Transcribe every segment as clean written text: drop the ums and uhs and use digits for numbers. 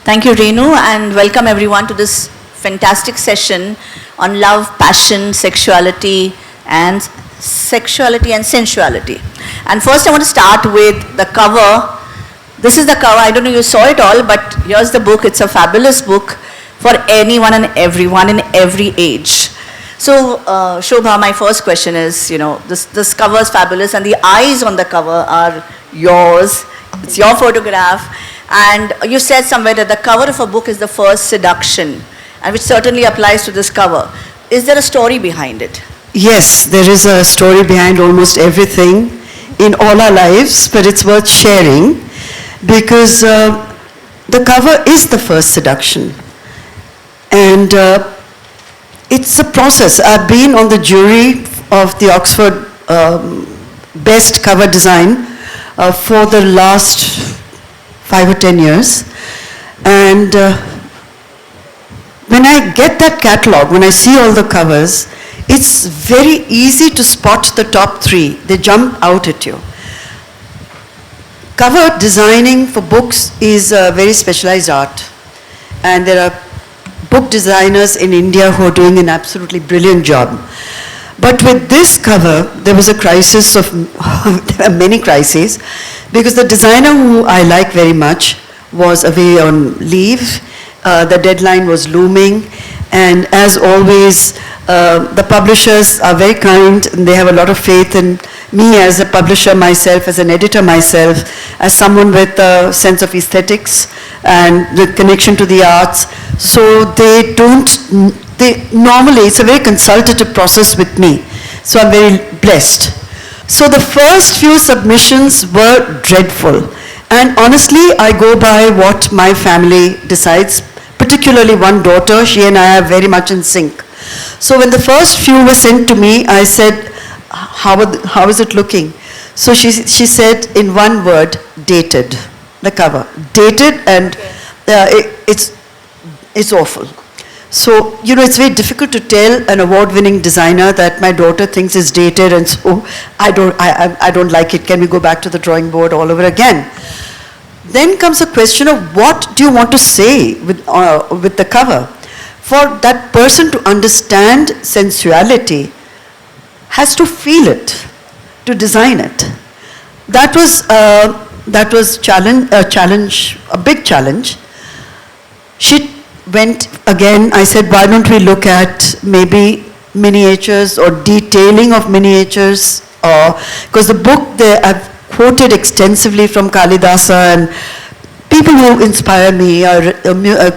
Thank you, Renu, and welcome everyone to this fantastic session on love, passion, and sensuality. And first I want to start with the cover. This is the cover. I don't know if you saw it all, but here's the book. It's a fabulous book for anyone and everyone in every age. So, Shobhaa, my first question is, this cover is fabulous and the eyes on the cover are yours. It's your photograph. And you said somewhere that the cover of a book is the first seduction, and which certainly applies to this cover. Is there a story behind it? Yes, there is a story behind almost everything in all our lives, but it's worth sharing because the cover is the first seduction. And it's a process. I've been on the jury of the Oxford Best Cover Design for the last 5 or 10 years. And when I get that catalog, when I see all the covers, it's very easy to spot the top 3. They jump out at you. Cover designing for books is a very specialized art. And there are book designers in India who are doing an absolutely brilliant job. But with this cover, there was a crisis of, there are many crises, because the designer who I like very much was away on leave. The deadline was looming, and as always, the publishers are very kind, and they have a lot of faith in me as a publisher myself, as an editor myself, as someone with a sense of aesthetics and the connection to the arts. So normally, it's a very consultative process with me. So I'm very blessed. So the first few submissions were dreadful. And honestly, I go by what my family decides, particularly one daughter. She and I are very much in sync. So when the first few were sent to me, I said, how is it looking? So she said in one word, dated, the cover. Dated, and it's awful. So, it's very difficult to tell an award-winning designer that my daughter thinks is dated, and so I don't like it. Can we go back to the drawing board all over again? Then comes a question of what do you want to say with the cover? For that person to understand sensuality, has to feel it, to design it. That was a big challenge. She went again. I said, why don't we look at maybe miniatures or detailing of miniatures, because the book there I've quoted extensively from Kalidasa and people who inspire me are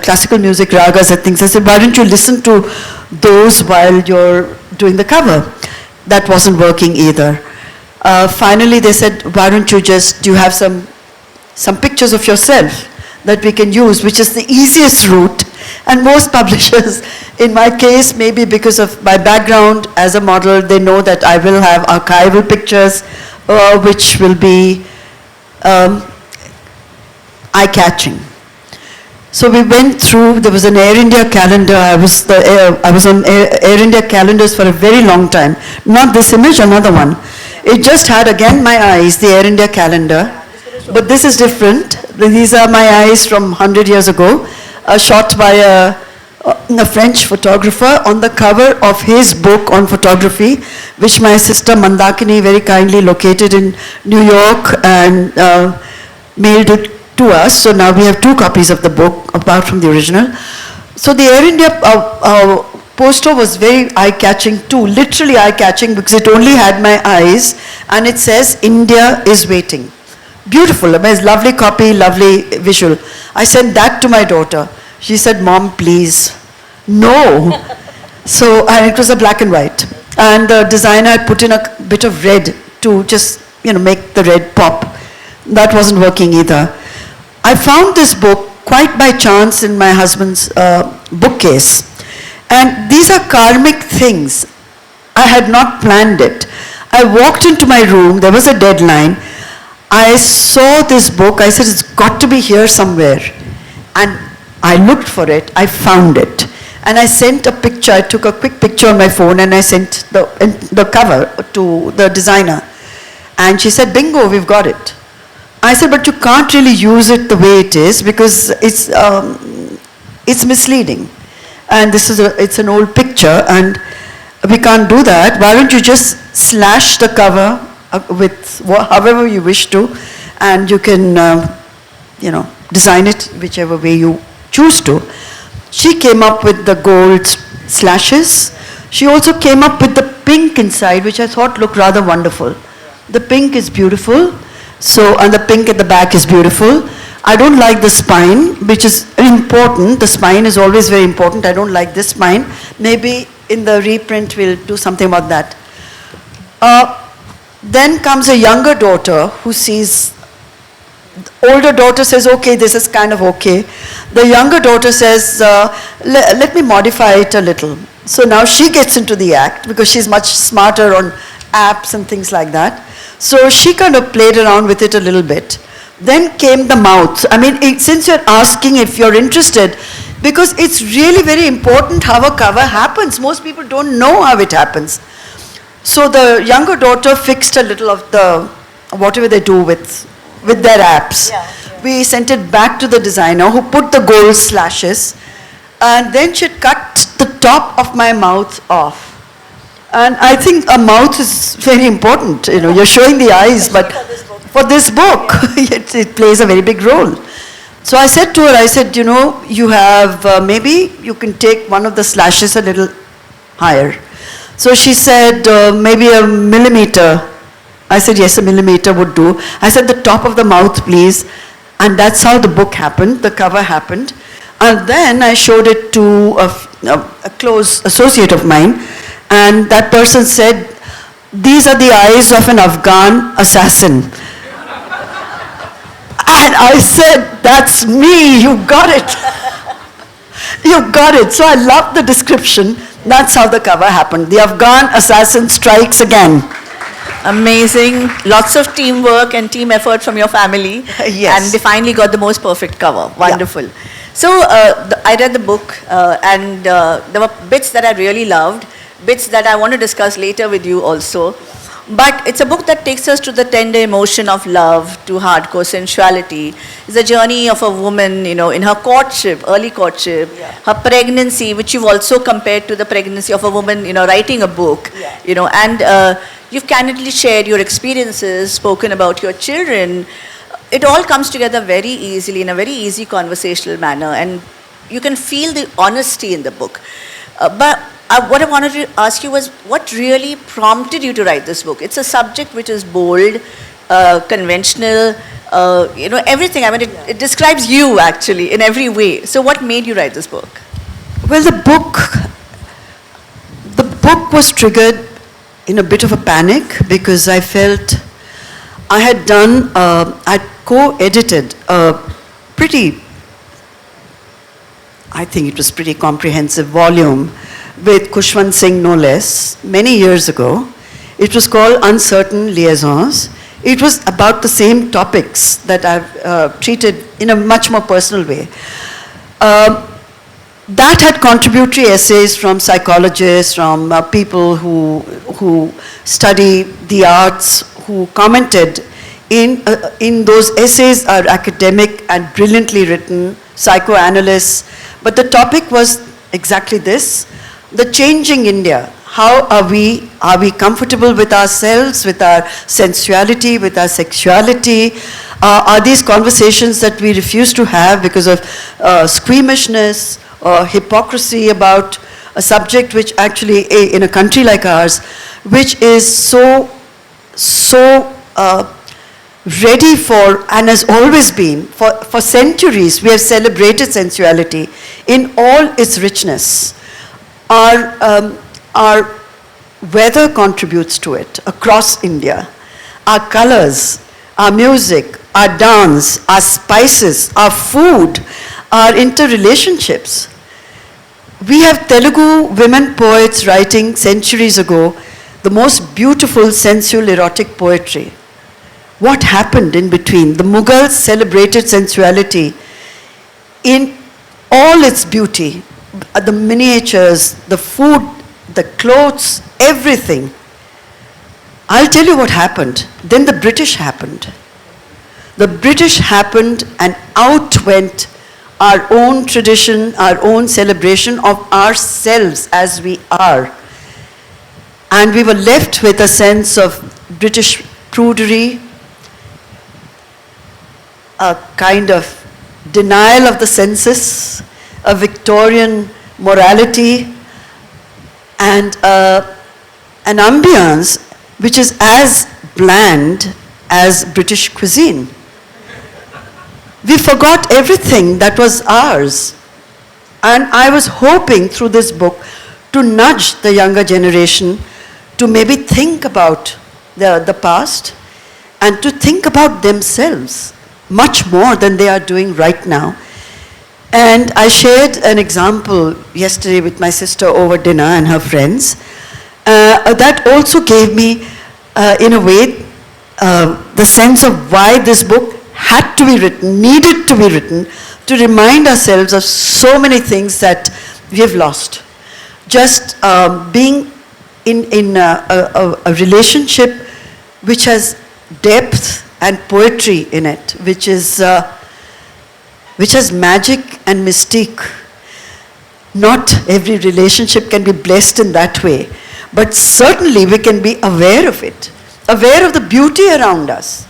classical music ragas and things. I said, why don't you listen to those while you're doing the cover? That wasn't working either. Finally, they said, why don't you do you have some pictures of yourself that we can use, which is the easiest route. And most publishers, in my case, maybe because of my background as a model, they know that I will have archival pictures, which will be eye-catching. So we went through, there was an Air India calendar. I was on Air India calendars for a very long time. Not this image, another one. It just had, again, my eyes, the Air India calendar. But this is different. These are my eyes from 100 years ago, shot by a French photographer on the cover of his book on photography, which my sister Mandakini very kindly located in New York and mailed it to us. So now we have 2 copies of the book, apart from the original. So the Air India poster was very eye-catching too, literally eye-catching, because it only had my eyes, and it says, India is waiting. Beautiful, a lovely copy, lovely visual. I sent that to my daughter. She said, Mom, please. No. So, and it was a black and white. And the designer had put in a bit of red to just, make the red pop. That wasn't working either. I found this book quite by chance in my husband's bookcase. And these are karmic things. I had not planned it. I walked into my room, there was a deadline. I saw this book, I said, it's got to be here somewhere. And I looked for it, I found it. And I sent a picture, I took a quick picture on my phone and I sent the cover to the designer. And she said, bingo, we've got it. I said, but you can't really use it the way it is because it's misleading. And it's an old picture and we can't do that. Why don't you just slash the cover with however you wish to, and you can, design it whichever way you choose to. She came up with the gold slashes. She also came up with the pink inside, which I thought looked rather wonderful. The pink is beautiful. So, and the pink at the back is beautiful. I don't like the spine, which is important. The spine is always very important. I don't like this spine. Maybe in the reprint we'll do something about that. Then comes a younger daughter who sees, the older daughter says, okay, this is kind of okay. The younger daughter says, let me modify it a little. So now she gets into the act because she's much smarter on apps and things like that. So she kind of played around with it a little bit. Then came the mouth. I mean, since you're asking if you're interested, because it's really very important how a cover happens. Most people don't know how it happens. So the younger daughter fixed a little of the, whatever they do with their apps. Yeah. We sent it back to the designer who put the gold slashes, and then she cut the top of my mouth off. And I think a mouth is very important. You're showing the eyes, but for this book, it plays a very big role. So I said to her, I said, you have, maybe you can take one of the slashes a little higher. So she said, maybe a millimeter. I said, yes, a millimeter would do. I said, the top of the mouth, please. And that's how the book happened, the cover happened. And then I showed it to a close associate of mine. And that person said, these are the eyes of an Afghan assassin. And I said, that's me, you got it. You got it. So I love the description. That's how the cover happened. The Afghan assassin strikes again. Amazing. Lots of teamwork and team effort from your family. Yes. And they finally got the most perfect cover. Wonderful. Yeah. So I read the book and there were bits that I really loved. Bits that I want to discuss later with you also. But it's a book that takes us to the tender emotion of love, to hardcore sensuality. It's a journey of a woman, in her courtship, early courtship, her pregnancy, which you've also compared to the pregnancy of a woman, writing a book, and you've candidly shared your experiences, spoken about your children. It all comes together very easily in a very easy conversational manner, and you can feel the honesty in the book. But what I wanted to ask you was, what really prompted you to write this book? It's a subject which is bold, conventional, everything. I mean, it describes you actually in every way. So what made you write this book? Well, the book was triggered in a bit of a panic because I felt I had I'd co-edited a pretty, I think it was pretty comprehensive volume with Kushwant Singh, no less, many years ago. It was called Uncertain Liaisons. It was about the same topics that I've treated in a much more personal way. That had contributory essays from psychologists, from people who study the arts, who commented. In those essays are academic and brilliantly written, psychoanalysts, but the topic was exactly this. The changing India. How are we comfortable with ourselves, with our sensuality, with our sexuality? Are these conversations that we refuse to have because of squeamishness or hypocrisy about a subject which actually, in a country like ours, which is so ready for, and has always been, for centuries, we have celebrated sensuality in all its richness. Our weather contributes to it across India. Our colors, our music, our dance, our spices, our food, our interrelationships. We have Telugu women poets writing centuries ago the most beautiful sensual erotic poetry. What happened in between? The Mughals celebrated sensuality in all its beauty. The miniatures, the food, the clothes, everything. I'll tell you what happened. Then the British happened. The British happened and out went our own tradition, our own celebration of ourselves as we are. And we were left with a sense of British prudery, a kind of denial of the senses, a Victorian morality, and an ambience which is as bland as British cuisine. We forgot everything that was ours. And I was hoping through this book to nudge the younger generation to maybe think about the past and to think about themselves much more than they are doing right now. And I shared an example yesterday with my sister over dinner and her friends. That also gave me, in a way, the sense of why this book had to be written, needed to be written, to remind ourselves of so many things that we have lost. Just being in a relationship which has depth and poetry in it, which has magic and mystique. Not every relationship can be blessed in that way, but certainly we can be aware of it, aware of the beauty around us.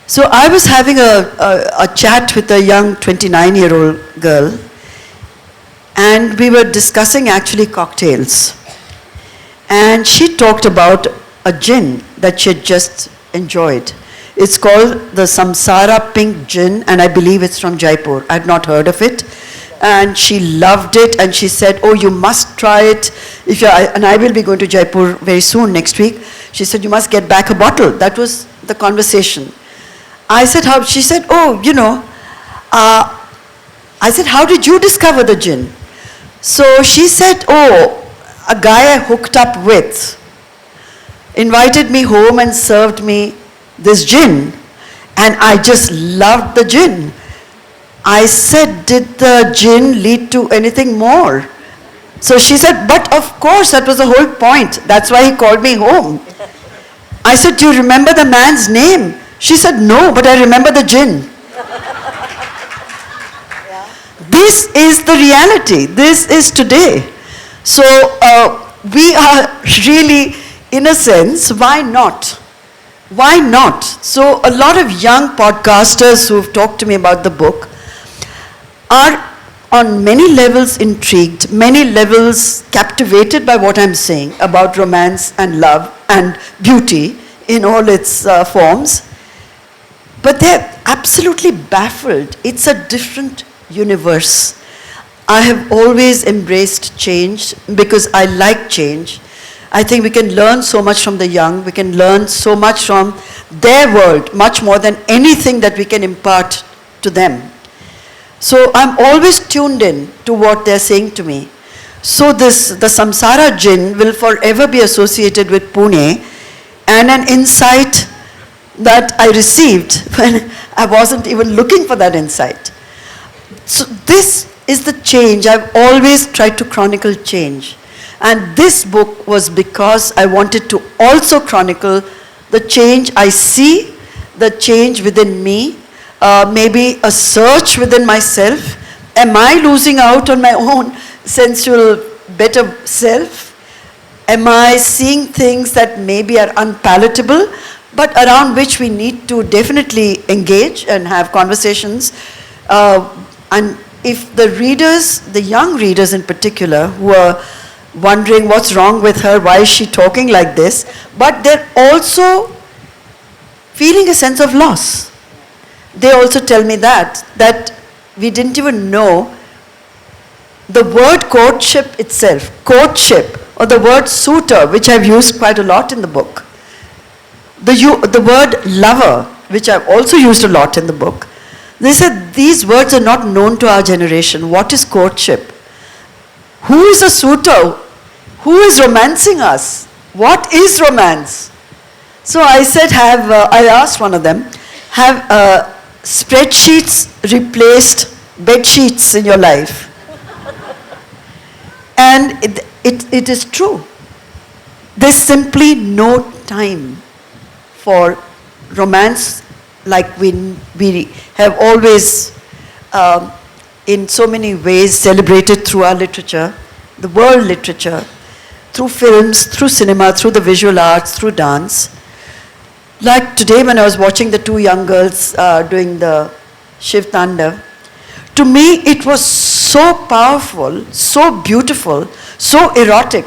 So I was having a chat with a young 29-year-old girl, and we were discussing actually cocktails. And she talked about a gin that she had just enjoyed. It's called the Samsara Pink Gin, and I believe it's from Jaipur. I'd not heard of it. And she loved it, and she said, oh, you must try it. And I will be going to Jaipur very soon, next week. She said, you must get back a bottle. That was the conversation. I said, how? She said, oh, I said, how did you discover the gin? So she said, oh, a guy I hooked up with invited me home and served me this gin, and I just loved the gin. I said, did the gin lead to anything more? So she said, but of course, that was the whole point. That's why he called me home. I said, do you remember the man's name? She said, no, but I remember the gin. This is the reality. This is today. So we are really, in a sense, why not? Why not? So a lot of young podcasters who've talked to me about the book are on many levels intrigued, many levels captivated by what I'm saying about romance and love and beauty in all its forms. But they're absolutely baffled. It's a different universe. I have always embraced change because I like change. I think we can learn so much from the young. We can learn so much from their world, much more than anything that we can impart to them. So I'm always tuned in to what they're saying to me. So the Samsara gin will forever be associated with Pune, and an insight that I received when I wasn't even looking for that insight. So this is the change. I've always tried to chronicle change. And this book was because I wanted to also chronicle the change I see, the change within me, maybe a search within myself. Am I losing out on my own sensual, better self? Am I seeing things that maybe are unpalatable, but around which we need to definitely engage and have conversations? And if the readers, the young readers in particular, who are wondering what's wrong with her, why is she talking like this, but they're also feeling a sense of loss. They also tell me that we didn't even know the word courtship itself, courtship, or the word suitor, which I've used quite a lot in the book. The word lover, which I've also used a lot in the book. They said these words are not known to our generation. What is courtship? Who is a suitor? Who is romancing us? What is romance? So I said, I asked one of them, have spreadsheets replaced bed sheets in your life? And it is true. There's simply no time for romance like we have always, in so many ways, celebrated through our literature, the world literature, through films, through cinema, through the visual arts, through dance. Like today when I was watching the two young girls doing the Shiv Tandav, to me it was so powerful, so beautiful, so erotic.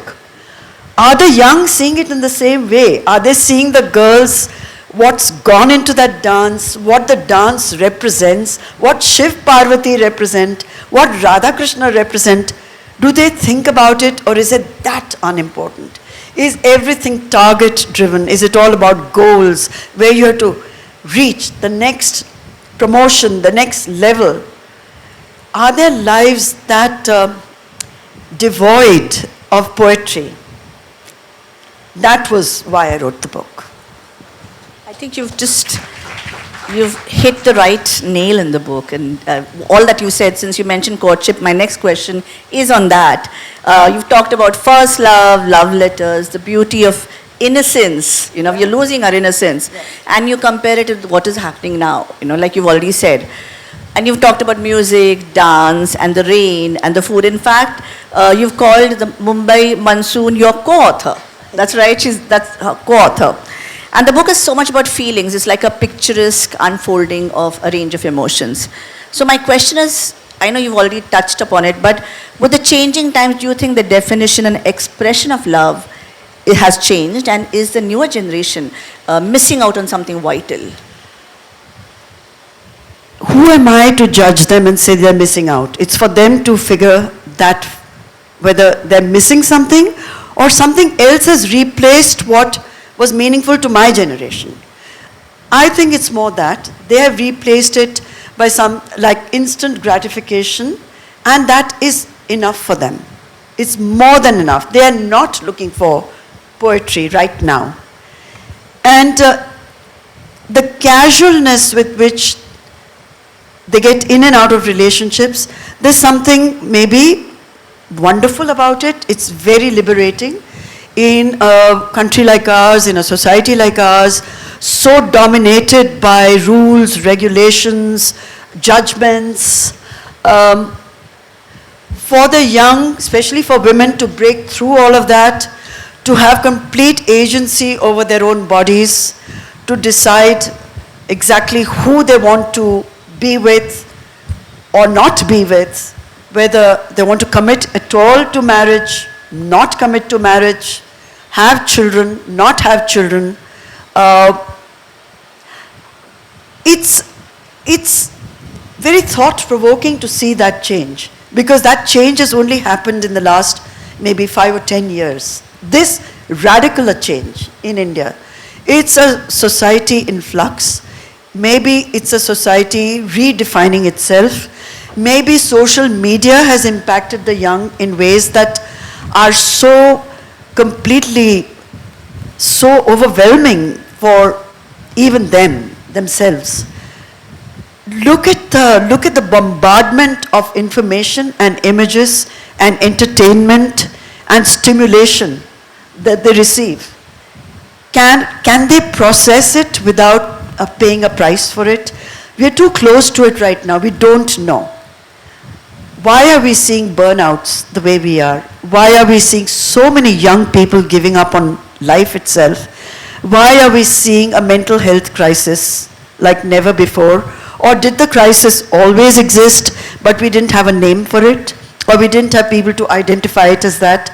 Are the young seeing it in the same way? Are they seeing the girls, what's gone into that dance, what the dance represents, what Shiv Parvati represent, what Radha Krishna represent? Do they think about it, or is it that unimportant? Is everything target driven? Is it all about goals where you have to reach the next promotion, the next level? Are there lives that devoid of poetry? That was why I wrote the book. I think you've hit the right nail in the book, and all that you said, since you mentioned courtship, my next question is on that. You've talked about first love, love letters, the beauty of innocence, we're losing our innocence, and you compare it to what is happening now, like you've already said. And you've talked about music, dance, and the rain, and the food. In fact, you've called the Mumbai Monsoon your co-author. That's right, that's her co-author. And the book is so much about feelings. It's like a picturesque unfolding of a range of emotions. So my question is, I know you've already touched upon it, but with the changing times, do you think the definition and expression of love it has changed? And is the newer generation missing out on something vital? Who am I to judge them and say they're missing out? It's for them to figure that whether they're missing something or something else has replaced what was meaningful to my generation. I think it's more that they have replaced it by some like instant gratification, and that is enough for them. It's more than enough. They are not looking for poetry right now. And the casualness with which they get in and out of relationships, there's something maybe wonderful about it. It's very liberating. In a country like ours, in a society like ours, so dominated by rules, regulations, judgments, for the young, especially for women, to break through all of that, to have complete agency over their own bodies, to decide exactly who they want to be with or not be with, whether they want to commit at all to marriage, not commit to marriage, have children, not have children. It's very thought-provoking to see that change, because that change has only happened in the last maybe 5 or 10 years. This radical a change in India. It's a society in flux. Maybe it's a society redefining itself. Maybe social media has impacted the young in ways that are so completely, so overwhelming for even themselves. Look at the bombardment of information and images and entertainment and stimulation that they receive. Can they process it without paying a price for it? We are too close to it right now. We don't know. Why are we seeing burnouts the way we are? Why are we seeing so many young people giving up on life itself? Why are we seeing a mental health crisis like never before? Or did the crisis always exist, but we didn't have a name for it? Or we didn't have people to identify it as that?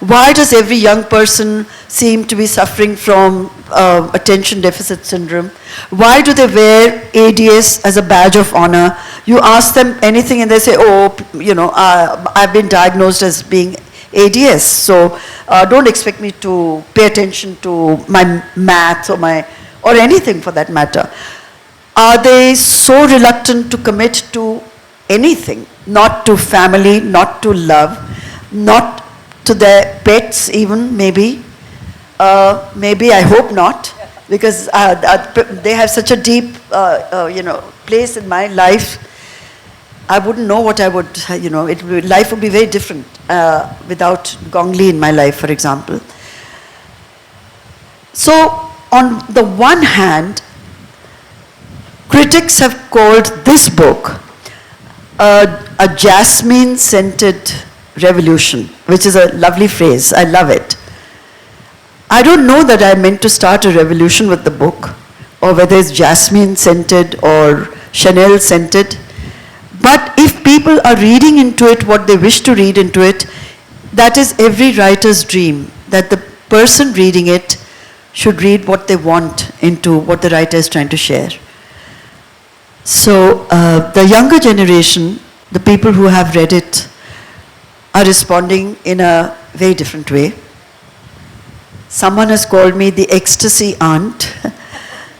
Why does every young person seem to be suffering from attention deficit syndrome? Why do they wear ADS as a badge of honor? You ask them anything and they say, oh, I've been diagnosed as being ADS, so don't expect me to pay attention to my math or anything for that matter. Are they so reluctant to commit to anything? Not to family, not to love, not to their pets even, maybe. Maybe, I hope not, because they have such a deep, place in my life. I wouldn't know what I would, life would be very different without Gongli in my life, for example. So, on the one hand, Critics have called this book a jasmine-scented revolution, which is a lovely phrase. I love it. I don't know that I meant to start a revolution with the book, or whether it's jasmine-scented or Chanel-scented. But if people are reading into it what they wish to read into it, that is every writer's dream, that the person reading it should read what they want into what the writer is trying to share. So the younger generation, the people who have read it, are responding in a very different way. Someone has called me the ecstasy aunt,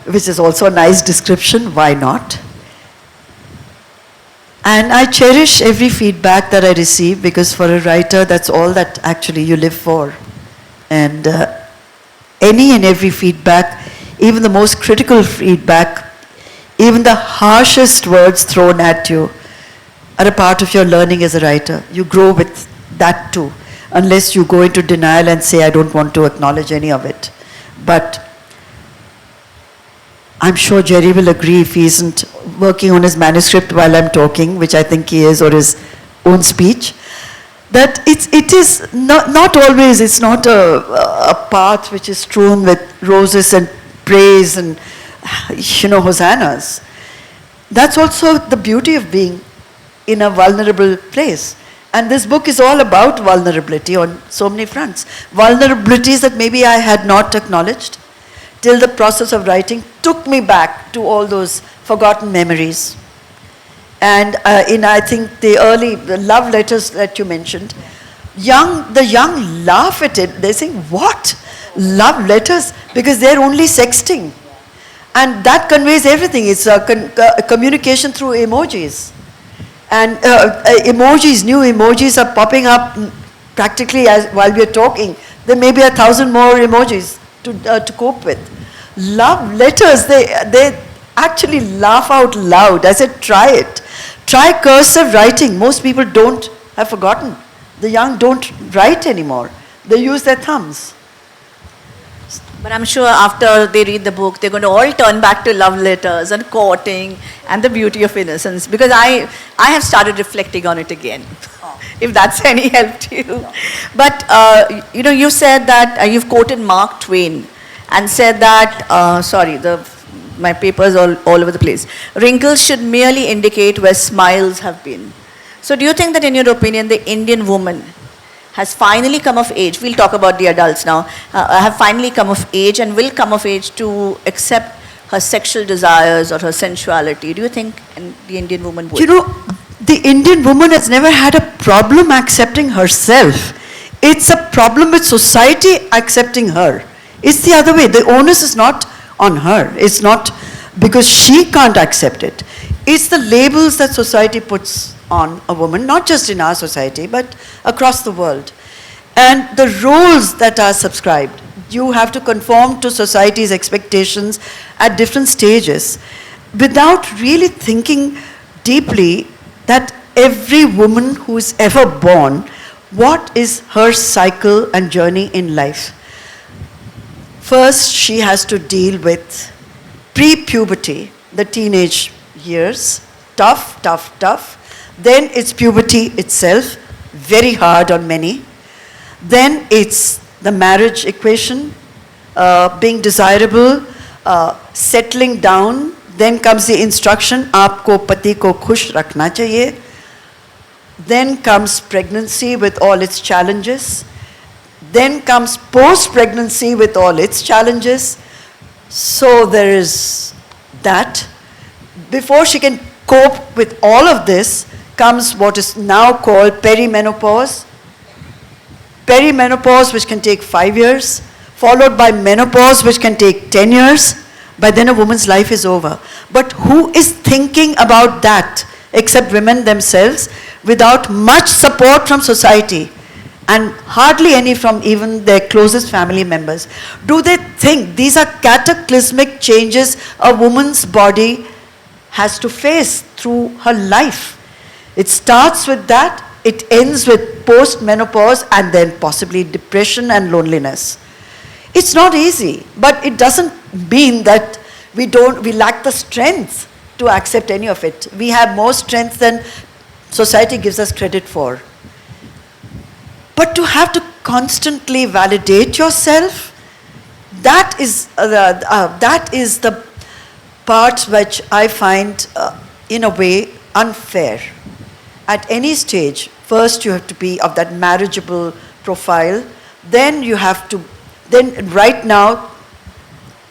which is also a nice description, why not? And I cherish every feedback that I receive, because for a writer, that's all that actually you live for. And any and every feedback, even the most critical feedback, even the harshest words thrown at you, are a part of your learning as a writer. You grow with that too, unless you go into denial and say, I don't want to acknowledge any of it. But I'm sure Jerry will agree, if he isn't working on his manuscript while I'm talking, which I think he is, or his own speech, that it is not always, it's not a path which is strewn with roses and praise and, hosannas. That's also the beauty of being in a vulnerable place. And this book is all about vulnerability on so many fronts. Vulnerabilities that maybe I had not acknowledged till the process of writing took me back to all those forgotten memories. And I think the love letters that you mentioned, the young laugh at it. They're saying, what? Love letters? Because they're only sexting. And that conveys everything. It's a communication through emojis. And new emojis are popping up practically while we're talking. There may be 1,000 more emojis to cope with. Love letters, they actually laugh out loud. I said, try it. Try cursive writing. Most people have forgotten. The young don't write anymore. They use their thumbs. But I'm sure after they read the book, they're going to all turn back to love letters and courting and the beauty of innocence. Because I have started reflecting on it again, if that's any help to you. But, you said that you've quoted Mark Twain and said that, my paper's all over the place. Wrinkles should merely indicate where smiles have been. So do you think that, in your opinion, the Indian woman has finally come of age, we'll talk about the adults now, have finally come of age and will come of age to accept her sexual desires or her sensuality? Do you think the Indian woman would? The Indian woman has never had a problem accepting herself. It's a problem with society accepting her. It's the other way. The onus is not on her. It's not because she can't accept it. It's the labels that society puts on a woman, not just in our society, but across the world. And the roles that are subscribed. You have to conform to society's expectations at different stages without really thinking deeply that every woman who is ever born, what is her cycle and journey in life? First, she has to deal with pre-puberty, the teenage years, tough. Then it's puberty itself, very hard on many. Then it's the marriage equation, being desirable, settling down. Then comes the instruction, aapko pati ko khush rakhna chahiye. Then comes pregnancy with all its challenges. Then comes post-pregnancy with all its challenges. So there is that. Before she can cope with all of this, comes what is now called perimenopause. Perimenopause, which can take 5 years, followed by menopause, which can take 10 years. By then a woman's life is over. But who is thinking about that except women themselves, without much support from society and hardly any from even their closest family members? Do they think these are cataclysmic changes a woman's body has to face through her life? It starts with that, it ends with post-menopause, and then possibly depression and loneliness. It's not easy, but it doesn't mean that we lack the strength to accept any of it. We have more strength than society gives us credit for. But to have to constantly validate yourself, that is the part which I find, in a way, unfair. At any stage, first you have to be of that marriageable profile, then you have to, then right now,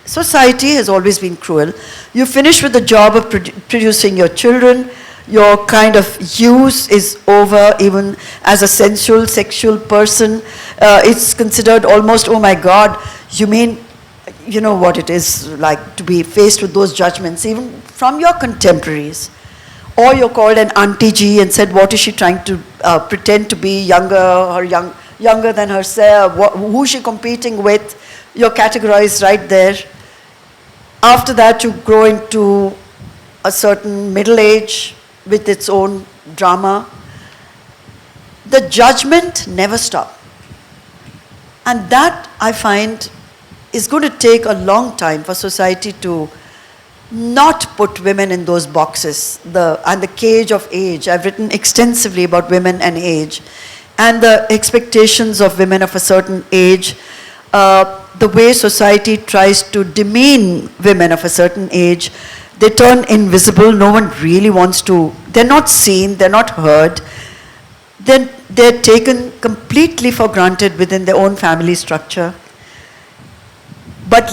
society has always been cruel. You finish with the job of producing your children, your kind of use is over. Even as a sensual, sexual person, it's considered almost, oh my God, you mean, you know what it is like to be faced with those judgments, even from your contemporaries. Or you're called an Auntie G and said, what is she trying to pretend to be younger or younger than herself? Who is she competing with? You're categorized right there. After that, you grow into a certain middle age with its own drama. The judgment never stops. And that, I find, is going to take a long time for society to not put women in those boxes, and the cage of age. I've written extensively about women and age, and the expectations of women of a certain age, the way society tries to demean women of a certain age. They turn invisible, no one really wants to, they're not seen, they're not heard. Then they're taken completely for granted within their own family structure. But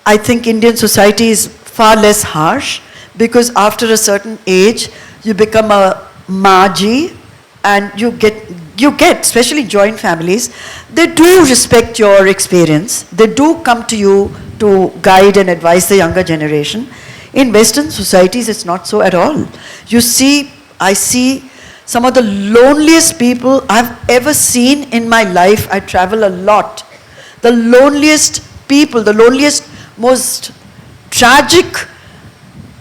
I think Indian society is far less harsh, because after a certain age, you become a Maji, and you get, especially joint families, they do respect your experience. They do come to you to guide and advise the younger generation. In Western societies, it's not so at all. You see, I see some of the loneliest people I've ever seen in my life. I travel a lot. The loneliest people, the loneliest, most tragic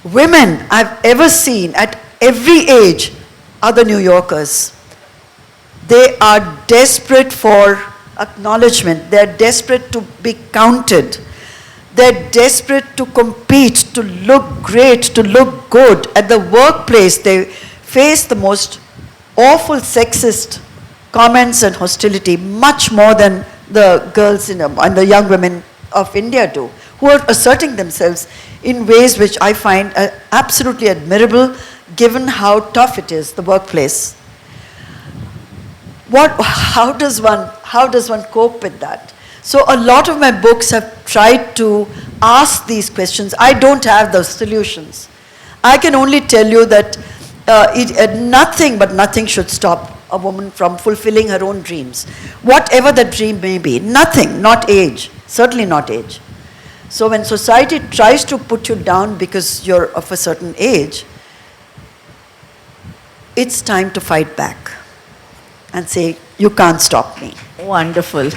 women I've ever seen at every age are the New Yorkers. They are desperate for acknowledgement. They're desperate to be counted. They're desperate to compete, to look great, to look good. At the workplace, they face the most awful sexist comments and hostility, much more than the girls and the young women of India do, who are asserting themselves in ways which I find absolutely admirable, given how tough it is, the workplace. How does one cope with that? So a lot of my books have tried to ask these questions. I don't have those solutions. I can only tell you that nothing should stop a woman from fulfilling her own dreams. Whatever the dream may be, nothing, not age, certainly not age. So when society tries to put you down because you're of a certain age, it's time to fight back and say, you can't stop me. Wonderful.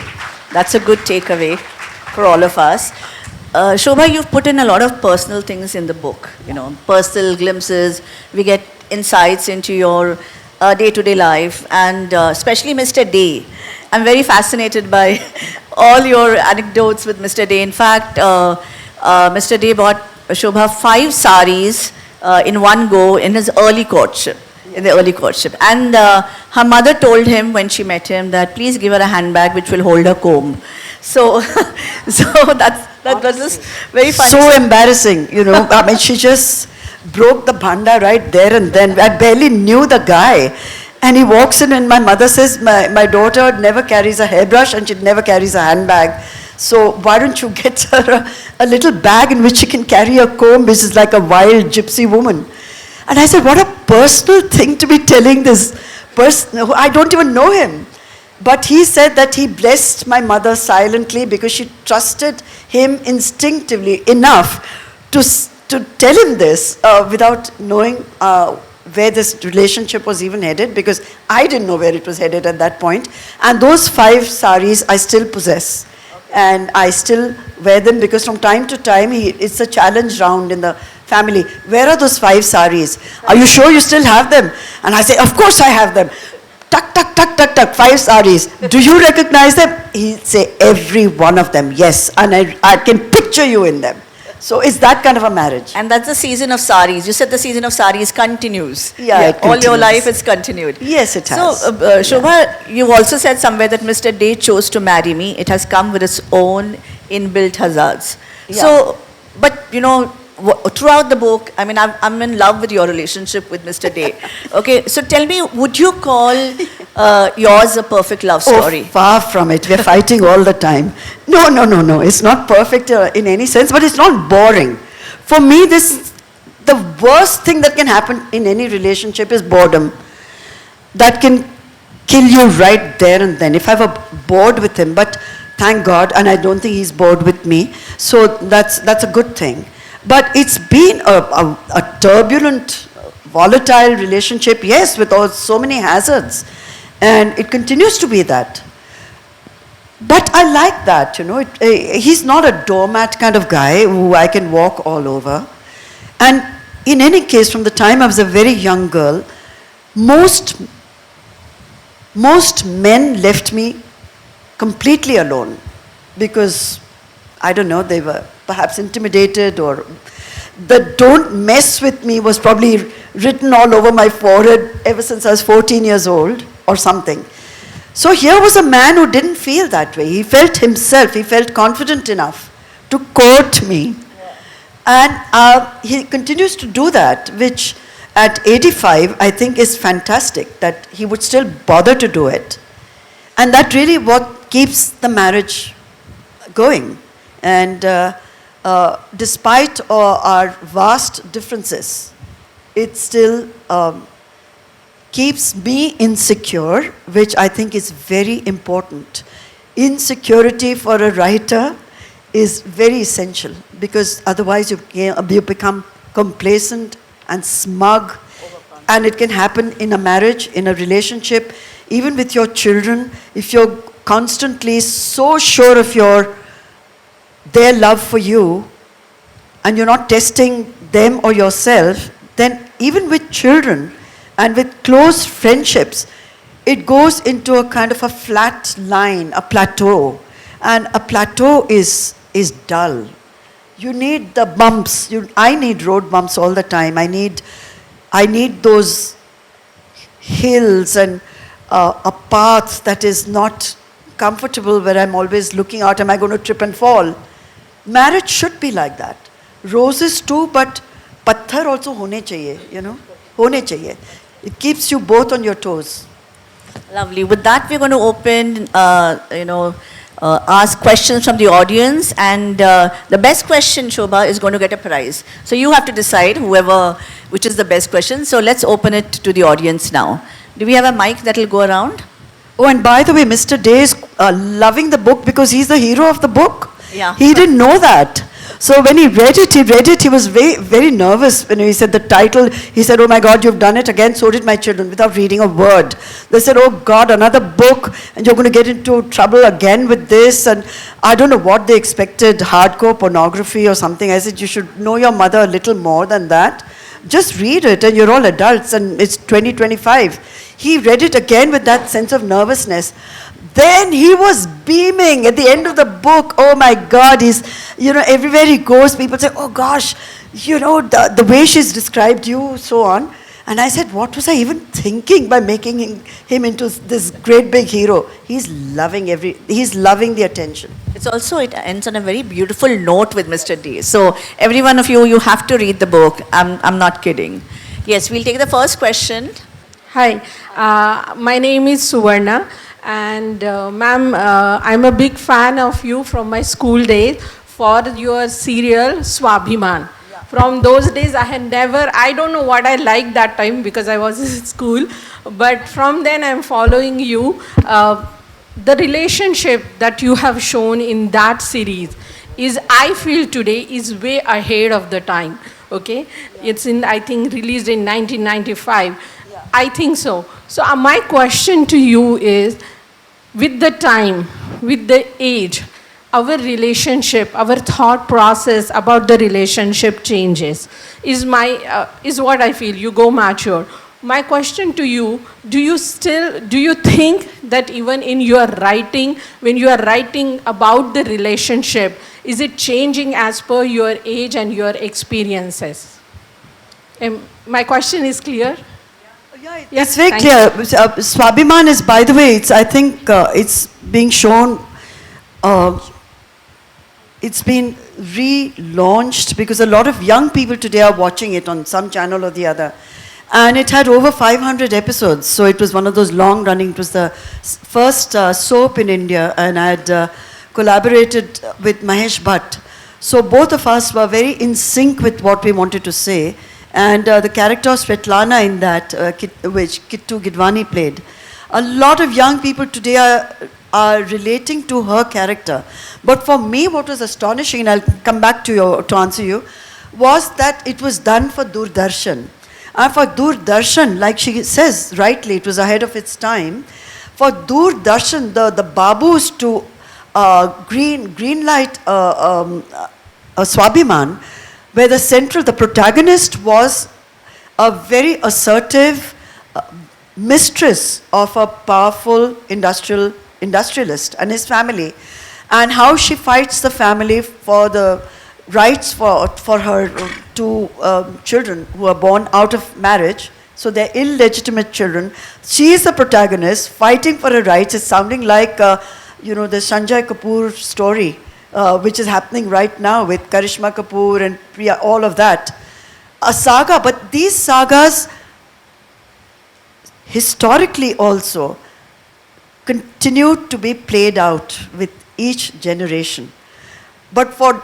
That's a good takeaway for all of us. Shobhaa, you've put in a lot of personal things in the book, personal glimpses. We get insights into your day-to-day life, and especially Mr. Day. I'm very fascinated by all your anecdotes with Mr. Day. In fact, Mr. Day bought Shobhaa 5 saris in one go in his early courtship. In the early courtship. And her mother told him when she met him that please give her a handbag which will hold her comb. So, that was just very funny. So embarrassing, I mean, she just broke the bhanda right there and then. I barely knew the guy. And he walks in and my mother says, my daughter never carries a hairbrush and she never carries a handbag. So why don't you get her a little bag in which she can carry a comb, which is like a wild gypsy woman. And I said, what a personal thing to be telling this person. I don't even know him. But he said that he blessed my mother silently because she trusted him instinctively enough to tell him this without knowing where this relationship was even headed, because I didn't know where it was headed at that point. And those 5 saris I still possess. And I still wear them because from time to time, it's a challenge round in the family. Where are those 5 saris? Are you sure you still have them? And I say, of course I have them. Tuck, tuck, tuck, tuck, tuck, 5 saris. Do you recognize them? He'd say, every one of them, yes. And I can picture you in them. So it's that kind of a marriage. And that's the season of saris. You said the season of saris continues. Yeah, it All your continues. life it's continued. Yes, it has. So, Shobhaa, you also said somewhere that Mr. Day chose to marry me. It has come with its own inbuilt hazards. Yeah. So, but you know, throughout the book, I mean, I'm in love with your relationship with Mr. Day. Okay, so tell me, would you call yours a perfect love story? Oh, far from it. We're fighting all the time. No. It's not perfect in any sense, but it's not boring. For me, the worst thing that can happen in any relationship is boredom. That can kill you right there and then. If I were bored with him, but thank God, and I don't think he's bored with me, so that's a good thing. But it's been a turbulent, volatile relationship, yes, with so many hazards. And it continues to be that. But I like that, you know. He's not a doormat kind of guy who I can walk all over. And in any case, from the time I was a very young girl, most men left me completely alone because, I don't know, they were perhaps intimidated, or the "don't mess with me" was probably written all over my forehead ever since I was 14 years old or something. So here was a man who didn't feel that way. He felt himself, he felt confident enough to court me. And he continues to do that, which at 85 I think is fantastic, that he would still bother to do it. And that really what keeps the marriage going. And despite our vast differences, it still keeps me insecure, which I think is very important. Insecurity for a writer is very essential, because otherwise you become complacent and smug, and it can happen in a marriage, in a relationship, even with your children. If you're constantly so sure of their love for you, and you're not testing them or yourself, then even with children and with close friendships, it goes into a kind of a flat line, a plateau. And a plateau is dull. You need the bumps. I need road bumps all the time. I need those hills and a path that is not comfortable, where I'm always looking out, am I going to trip and fall? Marriage should be like that. Roses too, but patthar also hone chahiye, you know, hone chahiye. It keeps you both on your toes. Lovely. With that, we're going to open, ask questions from the audience, and the best question, Shobhaa, is going to get a prize. So you have to decide which is the best question. So let's open it to the audience now. Do we have a mic that will go around? Oh, and by the way, Mr. Day is loving the book because he's the hero of the book. Yeah. He didn't know that. So when he read it, he was very, very nervous when he said the title. He said, "Oh my God, you've done it again." So did my children, without reading a word. They said, "Oh God, another book, and you're going to get into trouble again with this." And I don't know what they expected, hardcore pornography or something. I said, "You should know your mother a little more than that. Just read it, and you're all adults, and it's 2025. He read it again with that sense of nervousness. Then he was beaming at the end of the book. Oh my God, everywhere he goes, people say, "Oh gosh, the way she's described you," so on. And I said, what was I even thinking by making him into this great big hero? He's loving the attention. It ends on a very beautiful note with Mr. D. So every one of you have to read the book. I'm not kidding. Yes, we'll take the first question. Hi, my name is Suvarna, and ma'am, I'm a big fan of you from my school days for your serial Swabhiman. From those days, I don't know what I liked that time because I was in school, but from then I'm following you. The relationship that you have shown in that series I feel today is way ahead of the time, okay? It's I think, released in 1995. I think so. So my question to you is, with the time, with the age, our relationship, our thought process about the relationship changes. Is what I feel. You go mature. My question to you, do you think that even in your writing, when you are writing about the relationship, is it changing as per your age and your experiences? My question is clear? Yeah, Yes, it's very thank clear. Swabhiman is, by the way, I think it's being shown, it's been relaunched because a lot of young people today are watching it on some channel or the other. And it had over 500 episodes, so it was one of those long running, it was the first soap in India, and I had collaborated with Mahesh Bhatt. So both of us were very in sync with what we wanted to say. And the character of Svetlana in that, which Kittu Gidwani played, a lot of young people today are relating to her character. But for me, what was astonishing, and I'll come back to answer you, was that it was done for Doordarshan. And for Doordarshan, like she says rightly, it was ahead of its time. For Doordarshan, the Babus to green light Swabhiman, where the protagonist was a very assertive mistress of a powerful industrialist and his family, and how she fights the family for the rights for her two children who are born out of marriage, so they're illegitimate children. She is the protagonist fighting for her rights. It's sounding like, the Sanjay Kapoor story, which is happening right now with Karishma Kapoor and Priya, all of that. A saga, but these sagas historically also continued to be played out with each generation. But for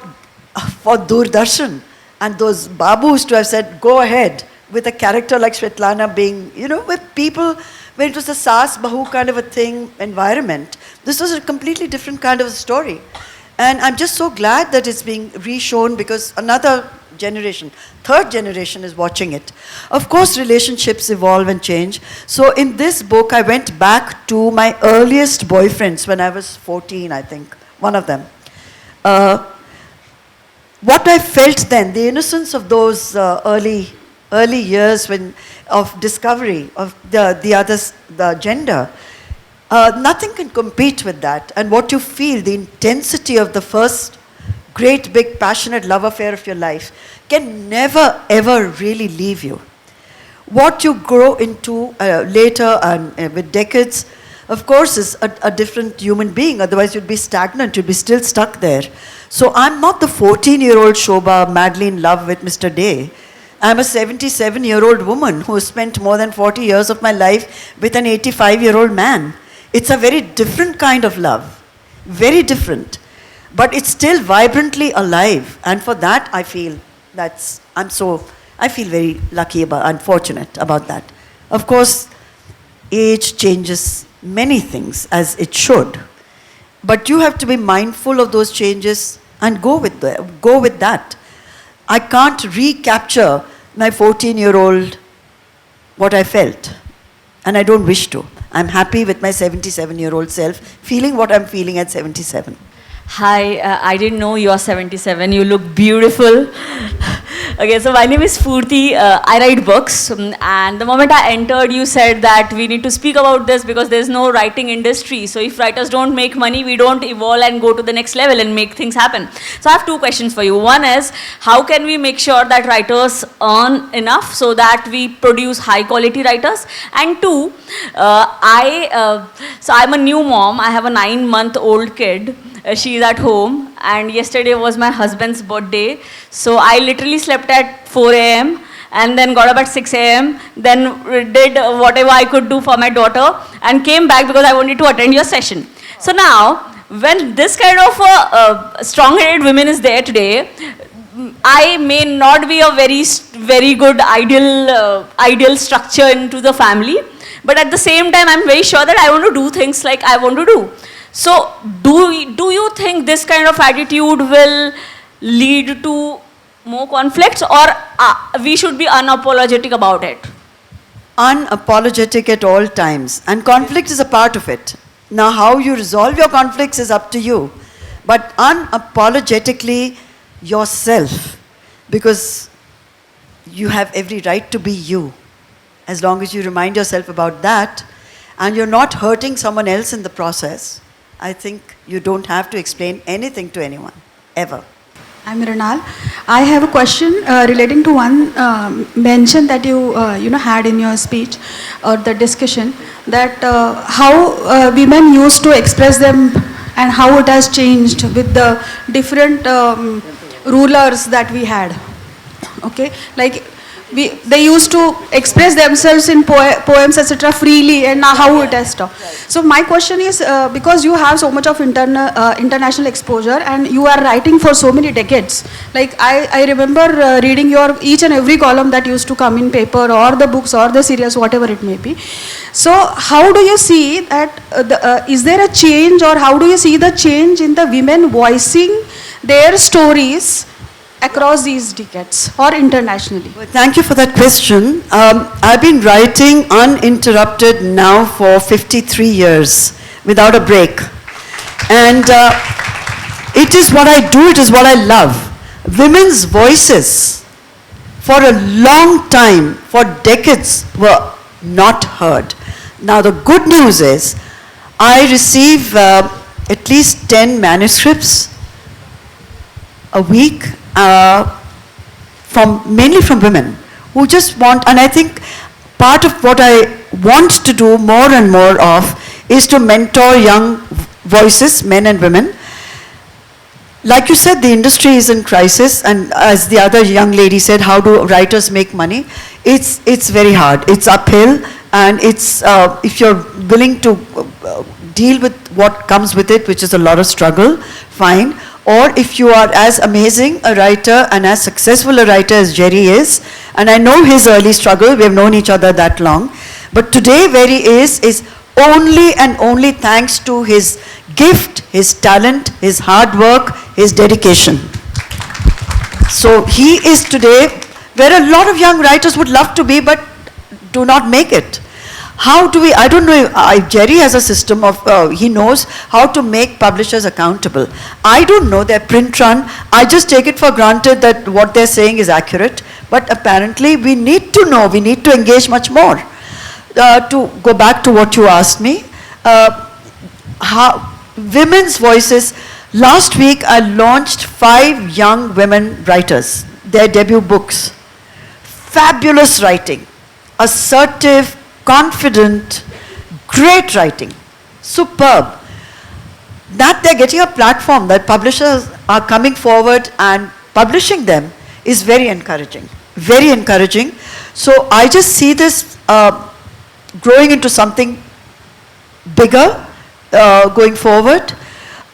Doordarshan and those Babus to have said, go ahead, with a character like Svetlana being, with people, when it was a Saas Bahu kind of a thing, environment, this was a completely different kind of a story. And I'm just so glad that it's being re-shown, because another generation, third generation is watching it. Of course, relationships evolve and change. So in this book, I went back to my earliest boyfriends when I was 14, I think, one of them. What I felt then, the innocence of those early years of discovery of the gender, nothing can compete with that. And what you feel, the intensity of the first great big passionate love affair of your life, can never ever really leave you. What you grow into later and with decades, of course, is a different human being. Otherwise, you'd be stagnant. You'd be still stuck there. So I'm not the 14-year-old Shobhaa madly in love with Mr. Day. I'm a 77-year-old woman who has spent more than 40 years of my life with an 85-year-old man. It's a very different kind of love. Very different. But it's still vibrantly alive. And for that, I feel I feel very lucky and fortunate about that. Of course, age changes many things, as it should. But you have to be mindful of those changes and go with that. I can't recapture my 14-year-old, what I felt. And I don't wish to. I'm happy with my 77-year-old self, feeling what I'm feeling at 77. Hi, I didn't know you are 77. You look beautiful. Okay, so my name is Purti. I write books. And the moment I entered, you said that we need to speak about this because there's no writing industry. So if writers don't make money, we don't evolve and go to the next level and make things happen. So I have two questions for you. One is, how can we make sure that writers earn enough so that we produce high quality writers? And two, so I'm a new mom. I have a 9-month-old kid. She is at home, and yesterday was my husband's birthday. So I literally slept at 4 a.m. and then got up at 6 a.m. Then did whatever I could do for my daughter and came back because I wanted to attend your session. So now, when this kind of strong-headed woman is there today, I may not be a very good ideal structure into the family, but at the same time, I'm very sure that I want to do things like I want to do. So, do you think this kind of attitude will lead to more conflicts, or we should be unapologetic about it? Unapologetic at all times. And conflict is a part of it. Now, how you resolve your conflicts is up to you. But unapologetically yourself, because you have every right to be you. as long as you remind yourself about that, and you're not hurting someone else in the process, I think you don't have to explain anything to anyone, ever. I'm Rinal. I have a question relating to one mention that you had in your speech or the discussion, that how women used to express them and how it has changed with the different rulers that we had. Okay, like they used to express themselves in poems, etc., freely, and now how it has stopped. So my question is, because you have so much of international exposure and you are writing for so many decades, like I remember reading your each and every column that used to come in paper or the books or the serials, whatever it may be. So how do you see that, is there a change, or how do you see the change in the women voicing their stories across these decades or internationally? Well, thank you for that question. I've been writing uninterrupted now for 53 years without a break. And it is what I do, it is what I love. Women's voices for a long time, for decades, were not heard. Now the good news is I receive at least 10 manuscripts a week, mainly from women who just want, and I think part of what I want to do more and more of is to mentor young voices, men and women. Like you said, the industry is in crisis, and as the other young lady said, how do writers make money? It's very hard. It's uphill, and it's if you're willing to deal with what comes with it, which is a lot of struggle, fine. Or if you are as amazing a writer and as successful a writer as Jerry is, and I know his early struggle, we have known each other that long, but today where he is only and only thanks to his gift, his talent, his hard work, his dedication. So he is today where a lot of young writers would love to be but do not make it. How do we, I don't know, Jerry has a system of, he knows how to make publishers accountable. I don't know their print run. I just take it for granted that what they're saying is accurate. But apparently we need to know, we need to engage much more. To go back to what you asked me, how women's voices. Last week I launched 5 young women writers, their debut books. Fabulous writing, assertive, confident, great writing, superb. That they're getting a platform, that publishers are coming forward and publishing them is very encouraging, very encouraging. So I just see this growing into something bigger going forward.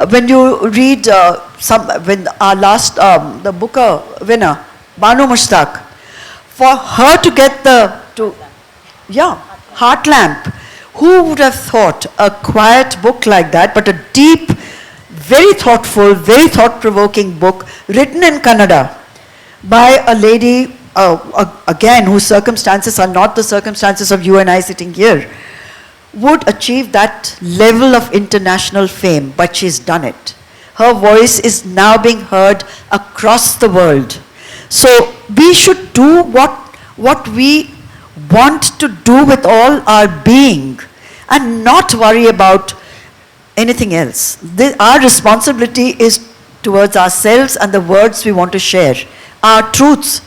When you read when our last, the Booker winner, Banu Mushtaq, for her to get Heart Lamp. Who would have thought a quiet book like that, but a deep, very thoughtful, very thought-provoking book written in Kannada by a lady, again, whose circumstances are not the circumstances of you and I sitting here, would achieve that level of international fame, but she's done it. Her voice is now being heard across the world. So we should do what we want to do with all our being and not worry about anything else. Our responsibility is towards ourselves and the words we want to share, our truths.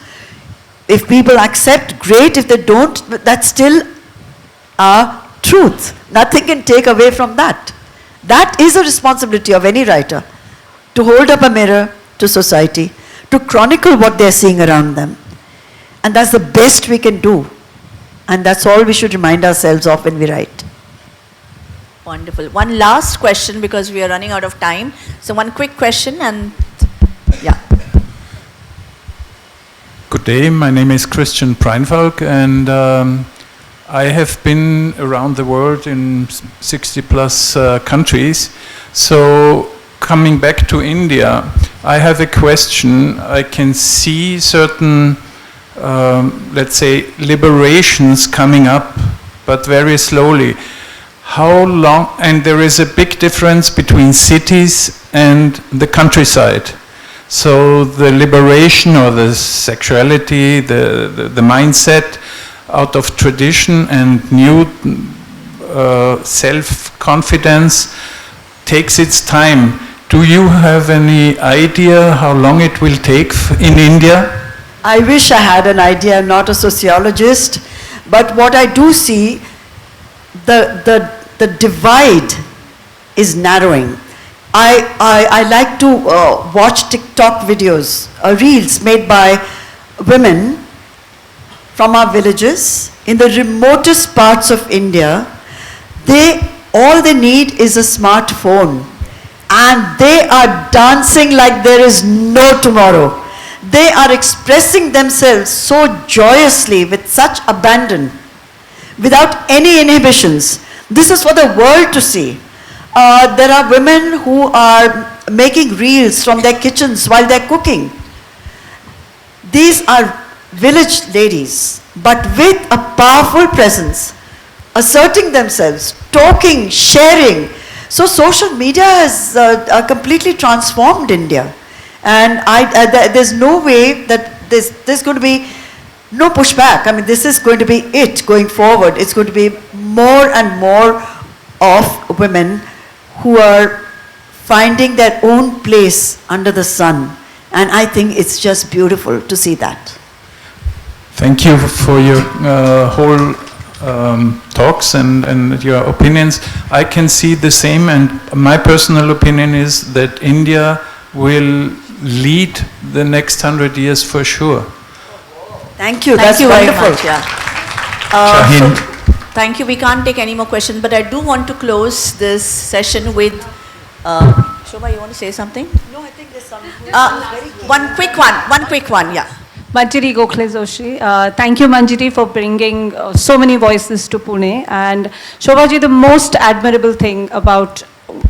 If people accept, great. If they don't, that's still our truth. Nothing can take away from that. That is a responsibility of any writer, to hold up a mirror to society, to chronicle what they're seeing around them. And that's the best we can do. And that's all we should remind ourselves of when we write. Wonderful. One last question because we are running out of time. So one quick question and yeah. Good day, my name is Christian Preinfalk, and I have been around the world in 60 plus countries. So coming back to India, I have a question. I can see certain let's say, liberations coming up, but very slowly. How long, and there is a big difference between cities and the countryside. So the liberation or the sexuality, the mindset out of tradition and new self-confidence takes its time. Do you have any idea how long it will take in India? I wish I had an idea. I'm not a sociologist, but what I do see, the divide is narrowing. I like to watch TikTok videos, reels made by women from our villages in the remotest parts of India. All they need is a smartphone, and they are dancing like there is no tomorrow. They are expressing themselves so joyously with such abandon, without any inhibitions. This is for the world to see. There are women who are making reels from their kitchens while they're cooking. These are village ladies, but with a powerful presence, asserting themselves, talking, sharing. So social media has completely transformed India. And there's no way that there's going to be no pushback. I mean, this is going to be it going forward. It's going to be more and more of women who are finding their own place under the sun. And I think it's just beautiful to see that. Thank you for your whole talks and your opinions. I can see the same, and my personal opinion is that India will lead the next 100 years for sure. Thank you. Thank That's you very wonderful. much. Yeah. Shaheen. Thank you. We can't take any more questions, but I do want to close this session with. Shobhaa, you want to say something? No, I think there's some. One quick one. Yeah. Manjiri Joshi. Thank you, Manjiri, for bringing so many voices to Pune. And Shobhaji, the most admirable thing about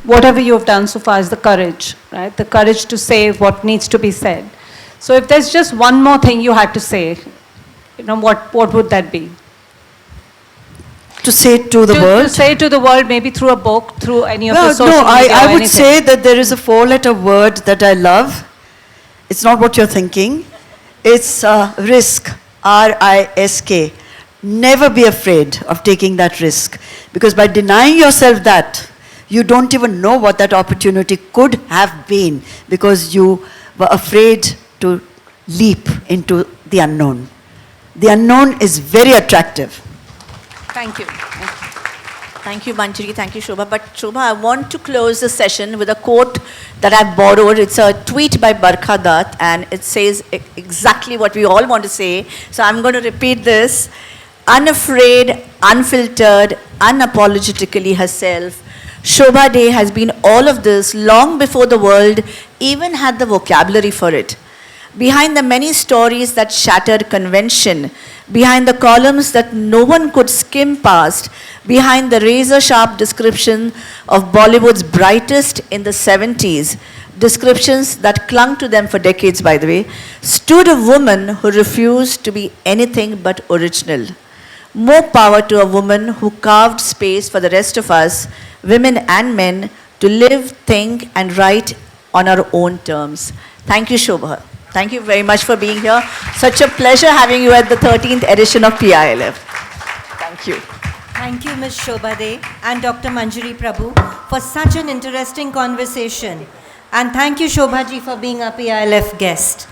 whatever you have done so far is the courage, right? The courage to say what needs to be said. So if there's just one more thing you had to say, what would that be? To say to the world? To say to the world, maybe through a book, through any of the social No, media I or would anything. say that there is a four-letter word that I love. It's not what you're thinking. It's risk, R-I-S-K. Never be afraid of taking that risk, because by denying yourself that, you don't even know what that opportunity could have been, because you were afraid to leap into the unknown. The unknown is very attractive. Thank you. Thank you, Manjiri. Thank you, Shobhaa. But Shobhaa, I want to close the session with a quote that I borrowed. It's a tweet by Barkha Dutt, and it says exactly what we all want to say. So I'm going to repeat this. Unafraid, unfiltered, unapologetically herself, Shobhaa Day has been all of this long before the world even had the vocabulary for it. Behind the many stories that shattered convention, behind the columns that no one could skim past, behind the razor-sharp description of Bollywood's brightest in the 70s, descriptions that clung to them for decades, by the way, stood a woman who refused to be anything but original. More power to a woman who carved space for the rest of us, women and men, to live, think, and write on our own terms. Thank you, Shobhaa. Thank you very much for being here. Such a pleasure having you at the 13th edition of PILF. Thank you. Thank you, Ms. Shobhaa Dey and Dr. Manjiri Prabhu, for such an interesting conversation. And thank you, Shobhaa ji, for being our PILF guest.